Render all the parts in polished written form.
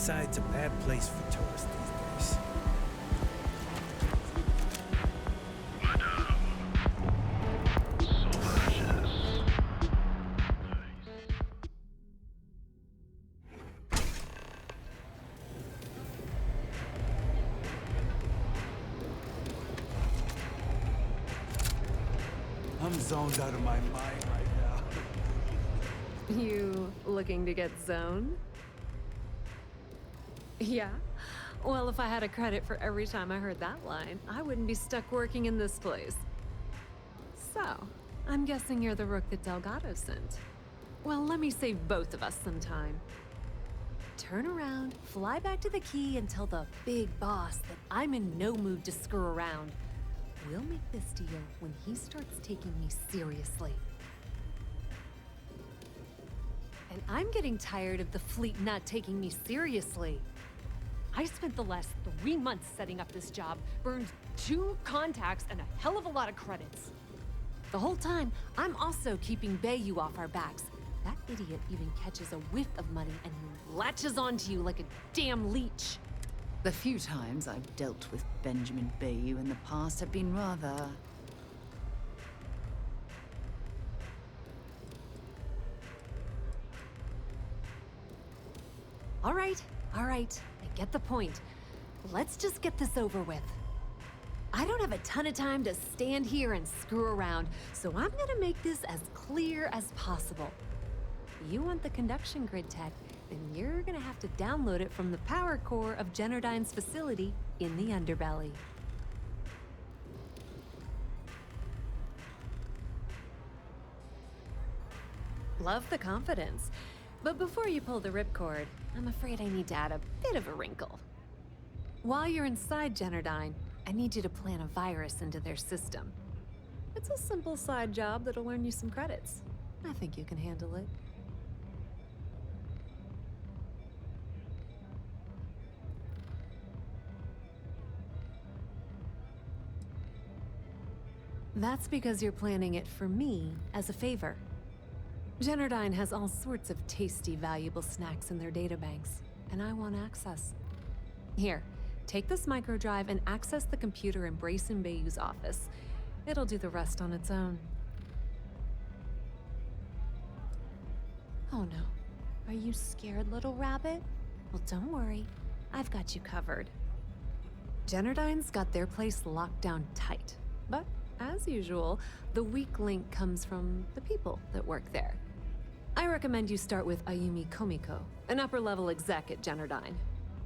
Inside's a bad place for tourists these days. I'm zoned out of my mind right now. You looking to get zoned? Yeah? Well, if I had a credit for every time I heard that line, I wouldn't be stuck working in this place. So, I'm guessing you're the rook that Delgado sent. Well, let me save both of us some time. Turn around, fly back to the key, and tell the big boss that I'm in no mood to screw around. We'll make this deal when he starts taking me seriously. And I'm getting tired of the fleet not taking me seriously. I spent the last 3 months setting up this job, burned 2 contacts and a hell of a lot of credits. The whole time, I'm also keeping Bayou off our backs. That idiot even catches a whiff of money and latches onto you like a damn leech. The few times I've dealt with Benjamin Bayou in the past have been rather... All right, I get the point. Let's just get this over with. I don't have a ton of time to stand here and screw around, so I'm gonna make this as clear as possible. You want the conduction grid tech, then you're gonna have to download it from the power core of Generdyne's facility in the underbelly. Love the confidence. But before you pull the ripcord, I'm afraid I need to add a bit of a wrinkle. While you're inside Generdyne, I need you to plant a virus into their system. It's a simple side job that'll earn you some credits. I think you can handle it. That's because you're planning it for me as a favor. Generdyne has all sorts of tasty, valuable snacks in their databanks, and I want access. Here, take this microdrive and access the computer in Brayson Bayou's office. It'll do the rest on its own. Oh no. Are you scared, little rabbit? Well, don't worry. I've got you covered. Generdyne's got their place locked down tight. But, as usual, the weak link comes from the people that work there. I recommend you start with Ayumi Komiko, an upper-level exec at Generdyne.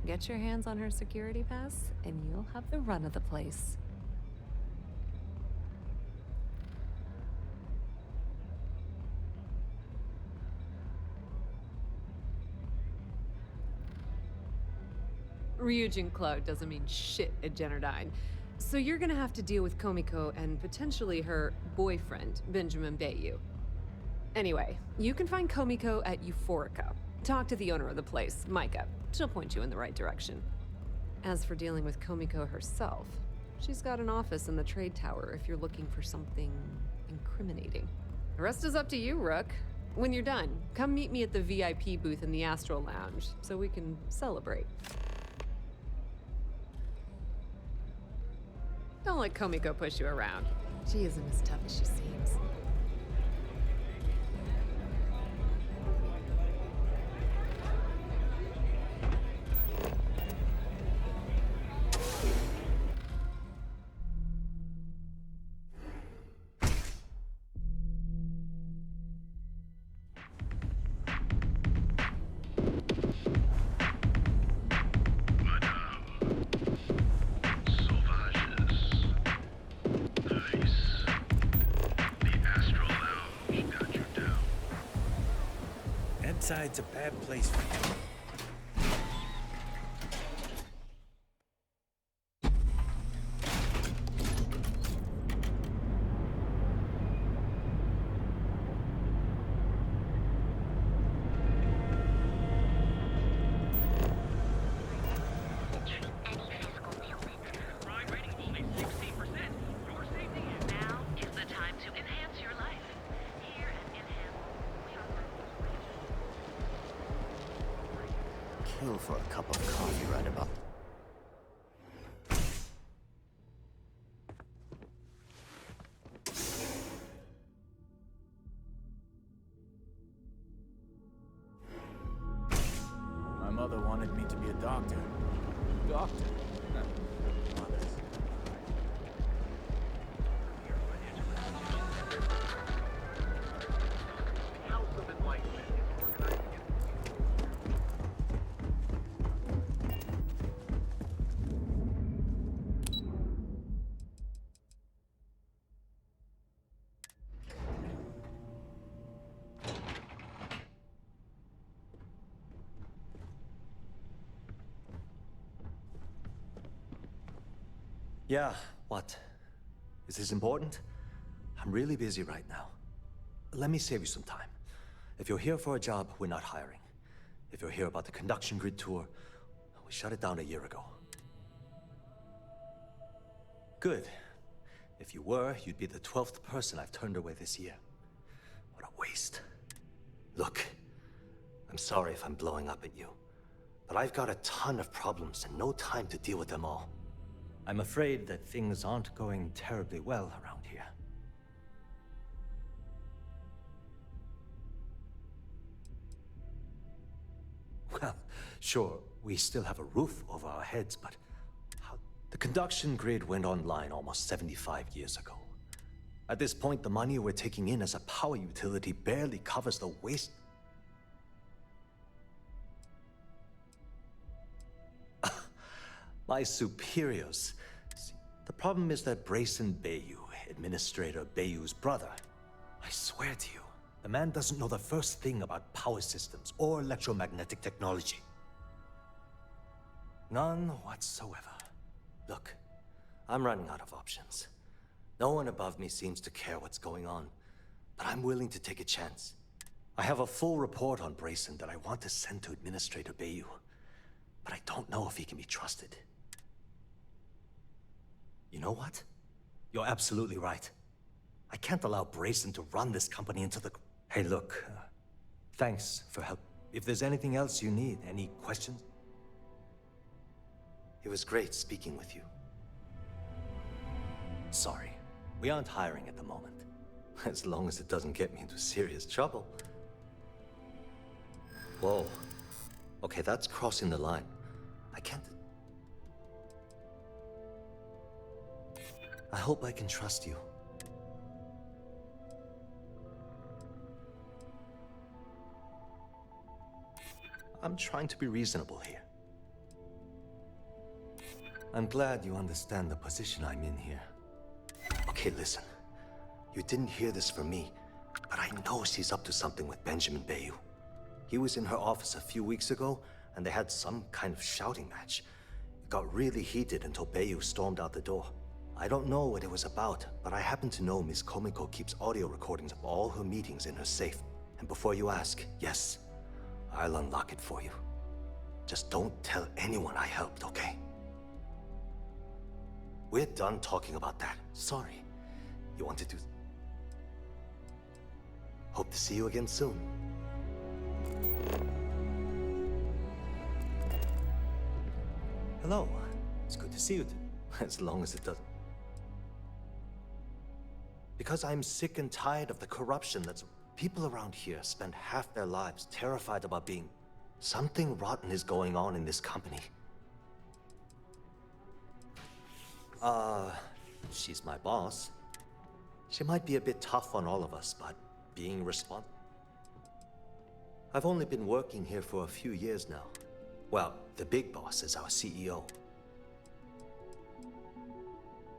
Get your hands on her security pass, and you'll have the run of the place. Ryujin Cloud doesn't mean shit at Generdyne, so you're gonna have to deal with Komiko and potentially her boyfriend, Benjamin Bayou. Anyway, you can find Komiko at Euphorica. Talk to the owner of the place, Micah. She'll point you in the right direction. As for dealing with Komiko herself, she's got an office in the trade tower if you're looking for something incriminating. The rest is up to you, Rook. When you're done, come meet me at the VIP booth in the Astral Lounge so we can celebrate. Don't let Komiko push you around. She isn't as tough as she seems. Inside's a bad place for you. kill for a cup of coffee right about... My mother wanted me to be a doctor. Doctor? Mothers. Yeah, what? Is this important? I'm really busy right now. Let me save you some time. If you're here for a job, we're not hiring. If you're here about the conduction grid tour, we shut it down a year ago. Good. If you were, you'd be the 12th person I've turned away this year. What a waste. Look, I'm sorry if I'm blowing up at you, but I've got a ton of problems and no time to deal with them all. I'm afraid that things aren't going terribly well around here. Well, sure, we still have a roof over our heads, but the conduction grid went online almost 75 years ago. At this point, the money we're taking in as a power utility barely covers the waste. My superiors. See, the problem is that Brayson Bayou, Administrator Bayou's brother, I swear to you, the man doesn't know the first thing about power systems or electromagnetic technology. None whatsoever. Look, I'm running out of options. No one above me seems to care what's going on, but I'm willing to take a chance. I have a full report on Brayson that I want to send to Administrator Bayou, but I don't know if he can be trusted. You know what? You're absolutely right. I can't allow Brayson to run this company into the... Hey, look, thanks for help. If there's anything else you need, any questions? It was great speaking with you. Sorry, we aren't hiring at the moment. As long as it doesn't get me into serious trouble. Whoa. Okay, that's crossing the line. I can't... I hope I can trust you. I'm trying to be reasonable here. I'm glad you understand the position I'm in here. Okay, listen. You didn't hear this from me, but I know she's up to something with Benjamin Bayou. He was in her office a few weeks ago, and they had some kind of shouting match. It got really heated until Bayou stormed out the door. I don't know what it was about, but I happen to know Miss Komiko keeps audio recordings of all her meetings in her safe. And before you ask, yes, I'll unlock it for you. Just don't tell anyone I helped, okay? We're done talking about that. Sorry. You want to do... Hope to see you again soon. Hello. It's good to see you. As long as it doesn't... Because I'm sick and tired of the corruption that's... People around here spend half their lives terrified about being... Something rotten is going on in this company. She's my boss. She might be a bit tough on all of us, but being responsible... I've only been working here for a few years now. Well, the big boss is our CEO.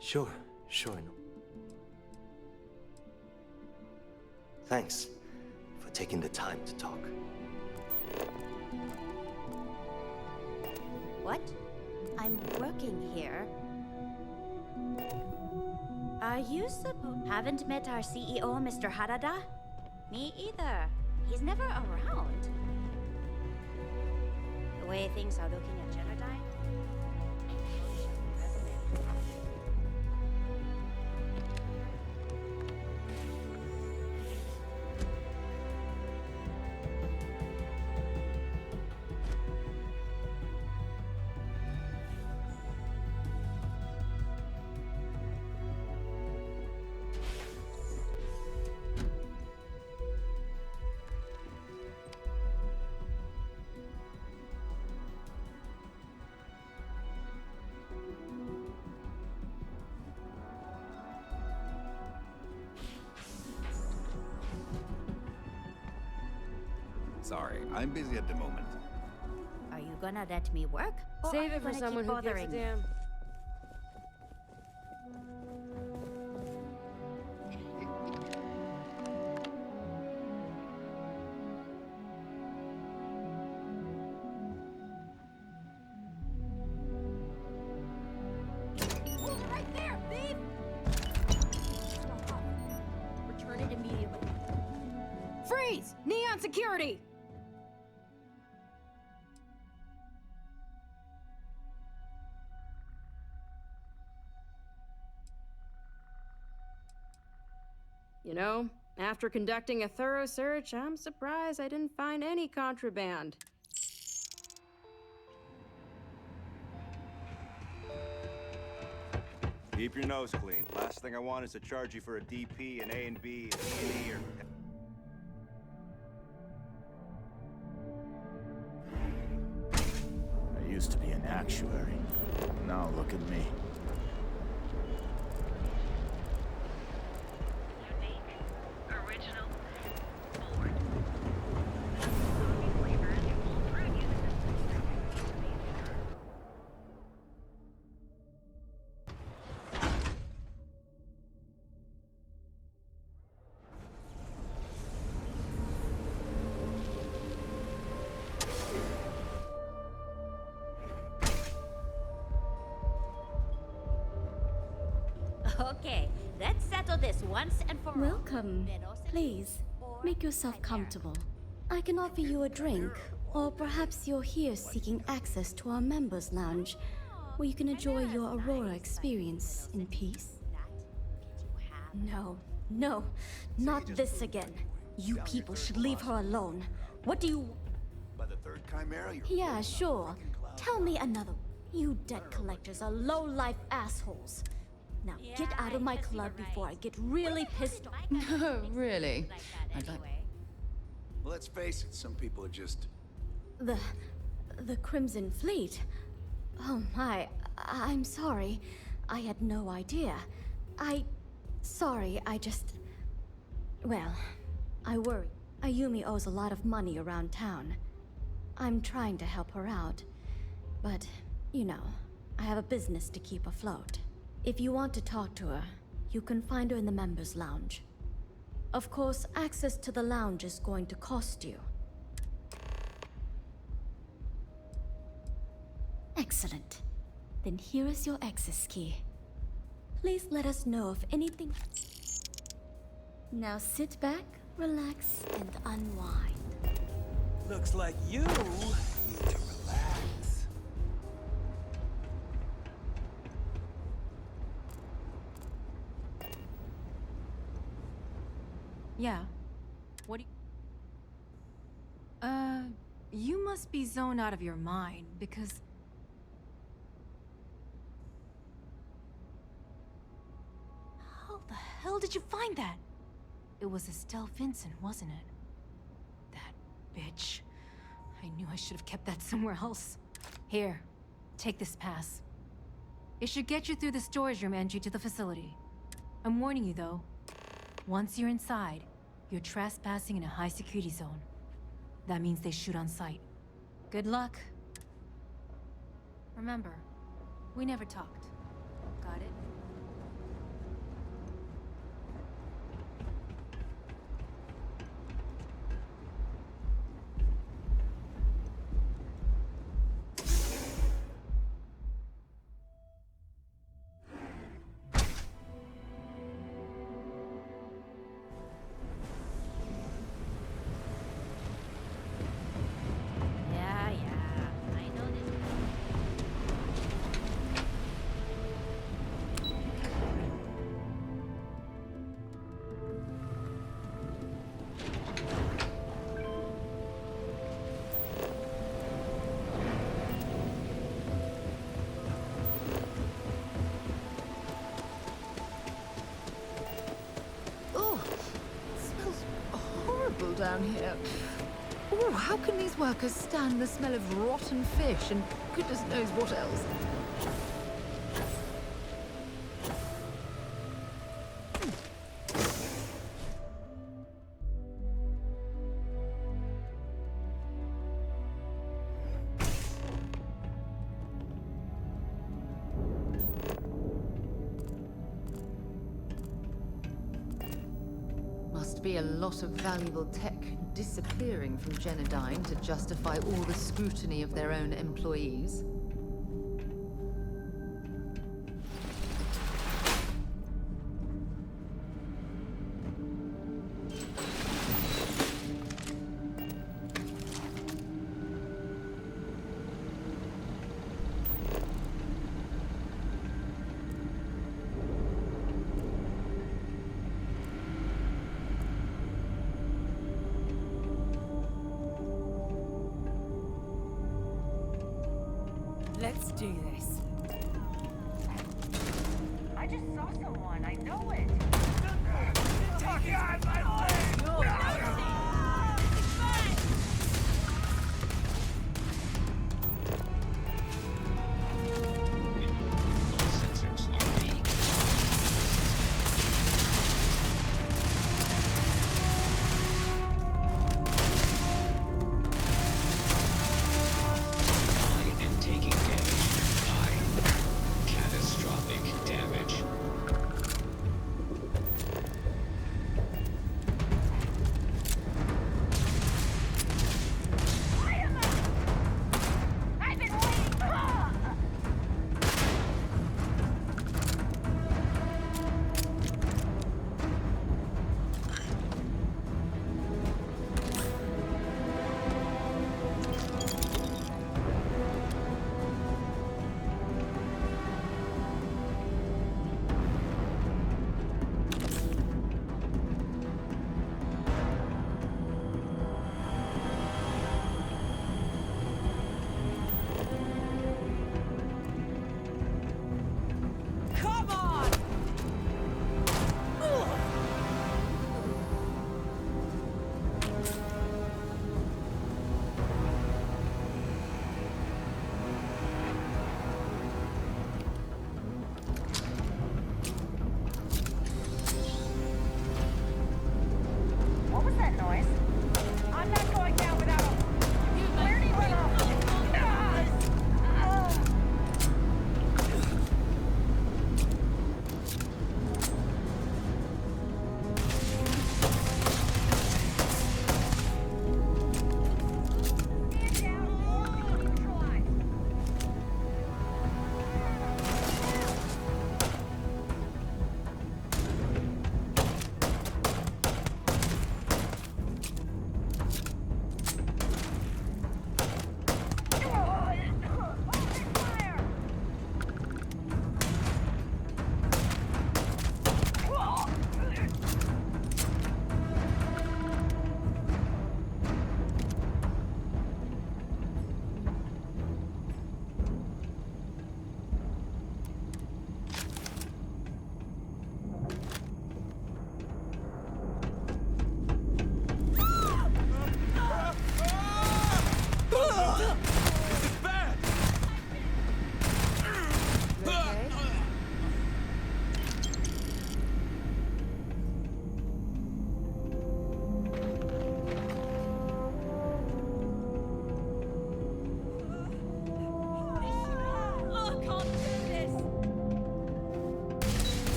Sure, no. Thanks for taking the time to talk. What? I'm working here. Are you haven't met our CEO, Mr. Harada? Me either. He's never around. The way things are looking at Genodyne? Sorry, I'm busy at the moment. Are you gonna let me work? Or Save are it you for gonna someone keep who gives a bothering me? damn. Right there, thief! Return it immediately. Freeze! Neon security! You know, after conducting a thorough search, I'm surprised I didn't find any contraband. Keep your nose clean. Last thing I want is to charge you for a DP, an A and B, an E and E, or... I used to be an actuary. Now look at me. Original, bold. Coffee flavors you pull through using this system. Okay, let's settle this once and for all. Welcome. Please, make yourself comfortable. I can offer you a drink, or perhaps you're here seeking access to our members' lounge, where you can enjoy your Aurora experience in peace. No, no, not this again. You people should leave her alone. What do you... By the third chimera, you're Yeah, sure. Tell me another. You debt collectors are low-life assholes. Now get out of my club before I get really pissed off. Really? I'd like... Well, let's face it, some people are just... The Crimson Fleet? Oh my, I'm sorry. I had no idea. Sorry, I just... Well, I worry. Ayumi owes a lot of money around town. I'm trying to help her out. But, you know, I have a business to keep afloat. If you want to talk to her, you can find her in the members' lounge. Of course, access to the lounge is going to cost you. Excellent. Then here is your access key. Please let us know if anything... Now sit back, relax, and unwind. Looks like you need to relax. Yeah. What do you... You must be zoned out of your mind, because... How the hell did you find that? It was Estelle Vincent, wasn't it? That bitch. I knew I should have kept that somewhere else. Here, take this pass. It should get you through the storage room entry to the facility. I'm warning you, though. Once you're inside, you're trespassing in a high-security zone. That means they shoot on sight. Good luck. Remember, we never talked. Got it? I know this. Oh, it smells horrible down here. Oh, how can these workers stand the smell of rotten fish and goodness knows what else? must be a lot of valuable tech disappearing from Genodyne to justify all the scrutiny of their own employees. Let's do this. I just saw someone. I know it. What was that noise? I'm not going down without a... Where'd he run off? Stand down. Neutralize.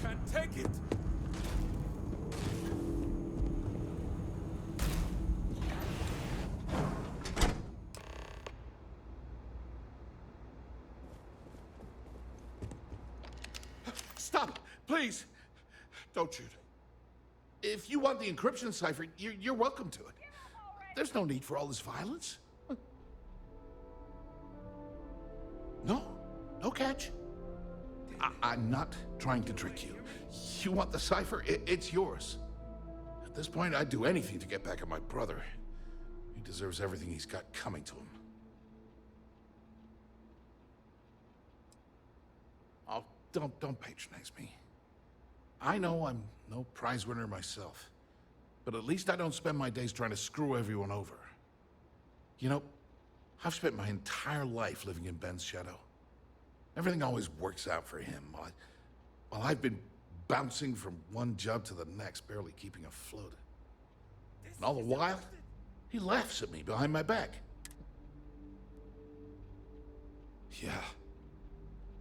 Can't take it! Stop! Please! Don't shoot. If you want the encryption cipher, you're welcome to it. There's no need for all this violence. No? No catch? I'm not trying to trick you. You want the cipher? It's yours. At this point, I'd do anything to get back at my brother. He deserves everything he's got coming to him. Oh, don't patronize me. I know I'm no prize winner myself, but at least I don't spend my days trying to screw everyone over. You know, I've spent my entire life living in Ben's shadow. Everything always works out for him, while I've been bouncing from one job to the next, barely keeping afloat. And all the while, he laughs at me behind my back. Yeah,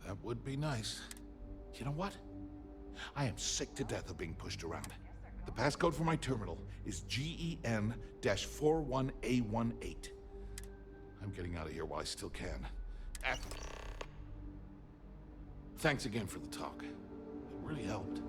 that would be nice. You know what? I am sick to death of being pushed around. The passcode for my terminal is GEN-41A18. I'm getting out of here while I still can. Thanks again for the talk. It really helped.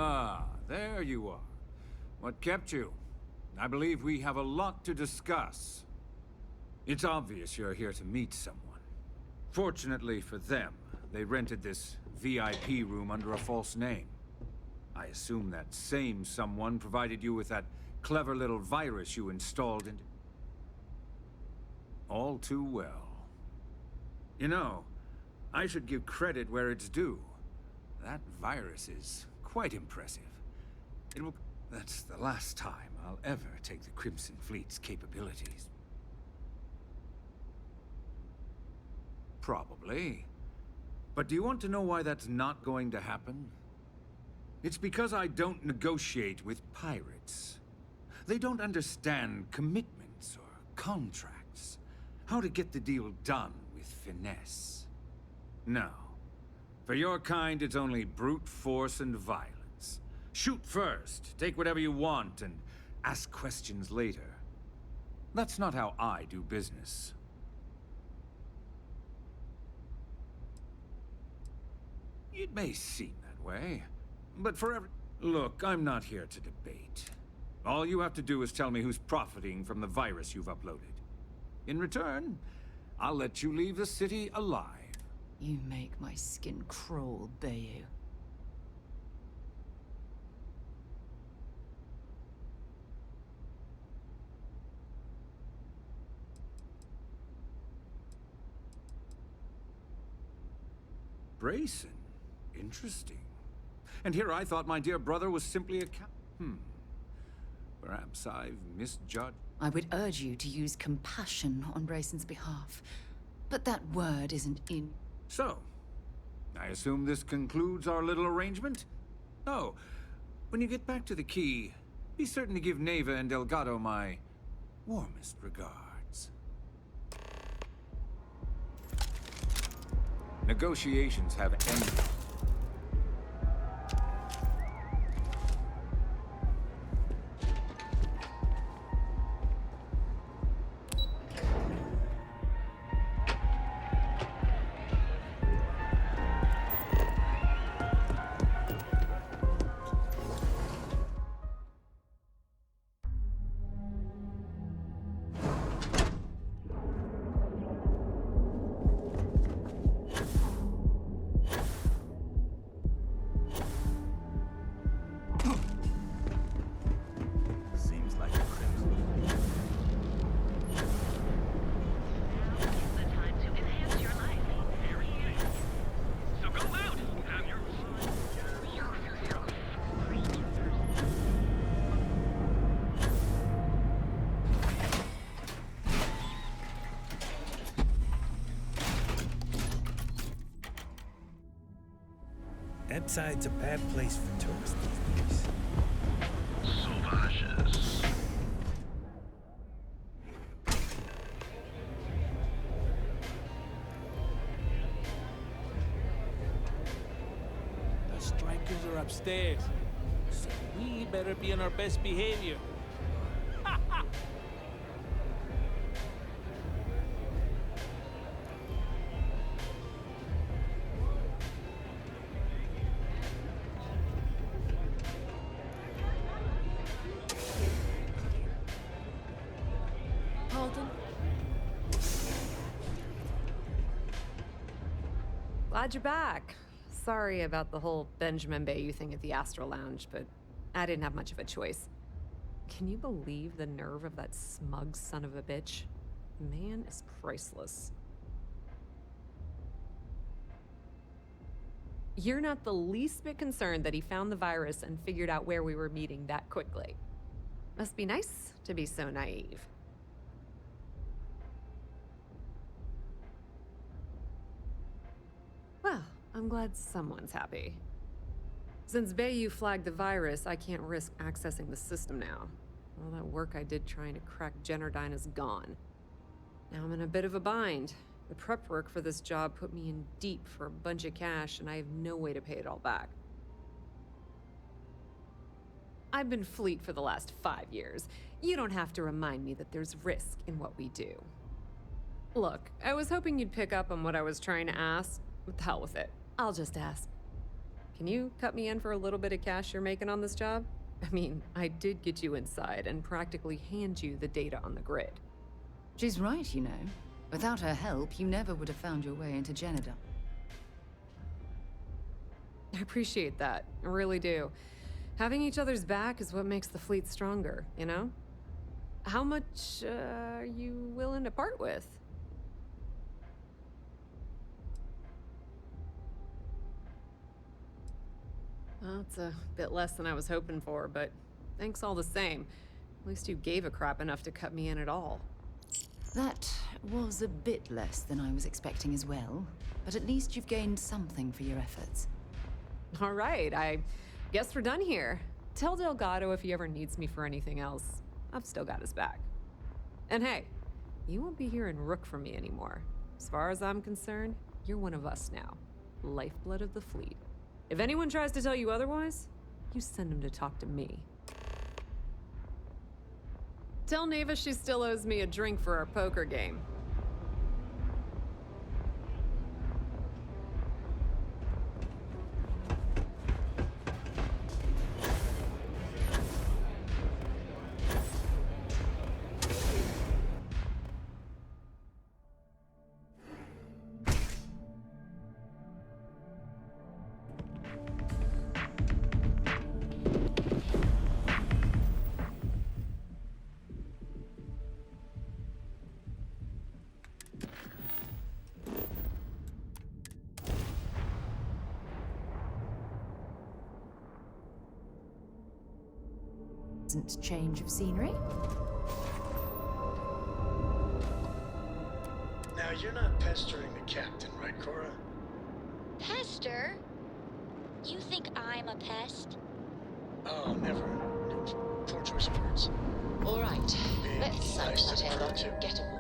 Ah, there you are. What kept you? I believe we have a lot to discuss. It's obvious you're here to meet someone. Fortunately for them, they rented this VIP room under a false name. I assume that same someone provided you with that clever little virus you installed into... All too well. You know, I should give credit where it's due. That virus is quite impressive. It will... That's the last time I'll ever take the Crimson Fleet's capabilities. Probably. But do you want to know why that's not going to happen? It's because I don't negotiate with pirates. They don't understand commitments or contracts. How to get the deal done with finesse. No. For your kind, it's only brute force and violence. Shoot first, take whatever you want, and ask questions later. That's not how I do business. It may seem that way, but Look, I'm not here to debate. All you have to do is tell me who's profiting from the virus you've uploaded. In return, I'll let you leave the city alive. You make my skin crawl, Bayou. Brayson? Interesting. And here I thought my dear brother was simply a Perhaps I've misjudged. I would urge you to use compassion on Brayson's behalf, but that word isn't in... So, I assume this concludes our little arrangement? Oh, when you get back to the key, be certain to give Neva and Delgado my warmest regards. Negotiations have ended. Epside's a bad place for tourists these days. Sauvages. The strikers are upstairs, so we better be on our best behavior. Halton? Glad you're back. Sorry about the whole Benjamin Bayou thing at the Astral Lounge, but I didn't have much of a choice. Can you believe the nerve of that smug son of a bitch? Man is priceless. You're not the least bit concerned that he found the virus and figured out where we were meeting that quickly. Must be nice to be so naive. Well, I'm glad someone's happy. Since Bayou flagged the virus, I can't risk accessing the system now. All that work I did trying to crack Generdyne is gone. Now I'm in a bit of a bind. The prep work for this job put me in deep for a bunch of cash, and I have no way to pay it all back. I've been Fleet for the last 5 years. You don't have to remind me that there's risk in what we do. Look, I was hoping you'd pick up on what I was trying to ask. What the hell with it? I'll just ask. Can you cut me in for a little bit of cash you're making on this job? I mean, I did get you inside and practically hand you the data on the grid. She's right, you know. Without her help, you never would have found your way into Geneda. I appreciate that. I really do. Having each other's back is what makes the fleet stronger, you know? How much are you willing to part with? Well, it's a bit less than I was hoping for, but thanks all the same. At least you gave a crap enough to cut me in at all. That was a bit less than I was expecting as well, but at least you've gained something for your efforts. All right, I guess we're done here. Tell Delgado if he ever needs me for anything else. I've still got his back. And hey, you won't be hearing Rook from me anymore. As far as I'm concerned, you're one of us now. Lifeblood of the fleet. If anyone tries to tell you otherwise, you send them to talk to me. Tell Neva she still owes me a drink for our poker game. Pleasant change of scenery. Now, you're not pestering the captain, right, Cora? Pester? You think I'm a pest? Oh, never. Poor choice of words. All right, let's sack nice that to airlock prove and get aboard.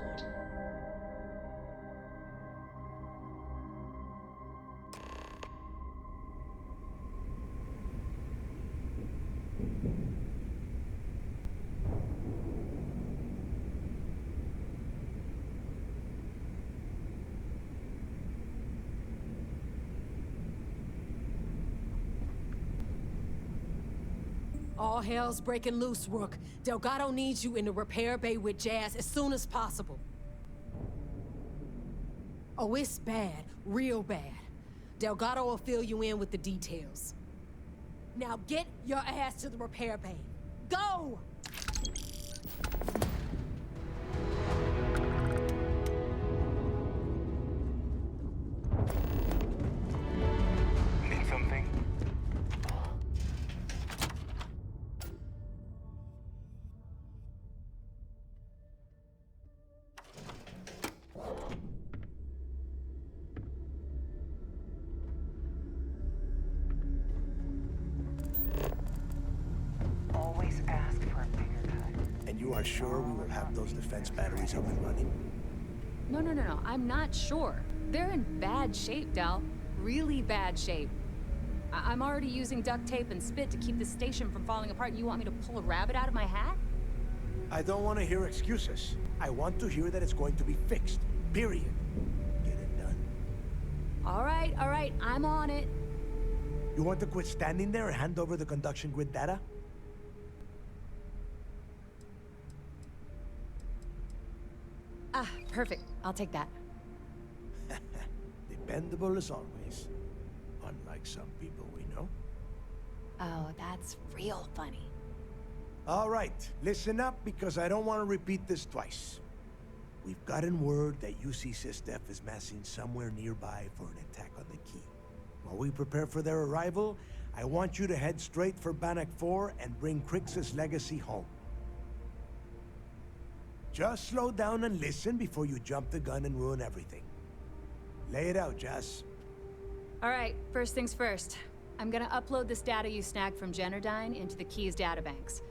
All hell's breaking loose, Rook. Delgado needs you in the repair bay with Jazz as soon as possible. Oh, it's bad. Real bad. Delgado will fill you in with the details. Now get your ass to the repair bay. Go! Need something? You are sure we will have those defense batteries up and running? No. I'm not sure. They're in bad shape, Del. Really bad shape. I'm already using duct tape and spit to keep the station from falling apart. You want me to pull a rabbit out of my hat? I don't want to hear excuses. I want to hear that it's going to be fixed. Period. Get it done. All right. I'm on it. You want to quit standing there and hand over the conduction grid data? Ah, perfect. I'll take that. Dependable as always. Unlike some people we know. Oh, that's real funny. All right, listen up because I don't want to repeat this twice. We've gotten word that UC Systef is massing somewhere nearby for an attack on the key. While we prepare for their arrival, I want you to head straight for Bannock 4 and bring Crix's legacy home. Just slow down and listen before you jump the gun and ruin everything. Lay it out, Jess. All right, first things first. I'm gonna upload this data you snagged from Generdyne into the Key's databanks.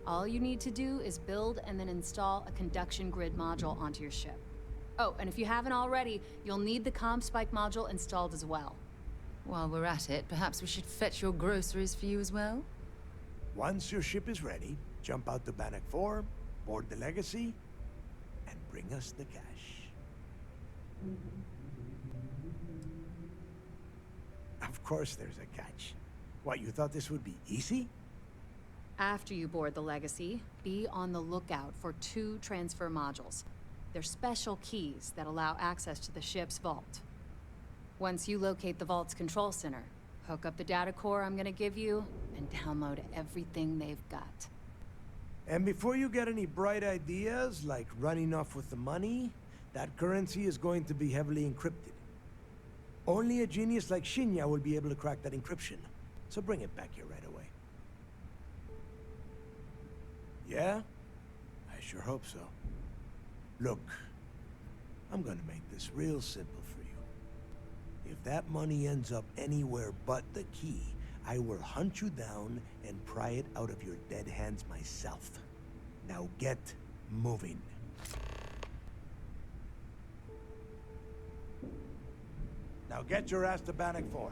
All you need to do is build and then install a conduction grid module onto your ship. Oh, and if you haven't already, you'll need the comm spike module installed as well. While we're at it, perhaps we should fetch your groceries for you as well? Once your ship is ready, jump out to Bannock 4, board the Legacy, and bring us the cash. Of course there's a catch. What, you thought this would be easy? After you board the Legacy, be on the lookout for 2 transfer modules. They're special keys that allow access to the ship's vault. Once you locate the vault's control center, hook up the data core I'm gonna give you, and download everything they've got. And before you get any bright ideas, like running off with the money, that currency is going to be heavily encrypted. Only a genius like Shinya will be able to crack that encryption. So bring it back here right away. Yeah? I sure hope so. Look, I'm gonna make this real simple for you. If that money ends up anywhere but the key, I will hunt you down and pry it out of your dead hands myself. Now get moving. Now get your ass to Bannock 4.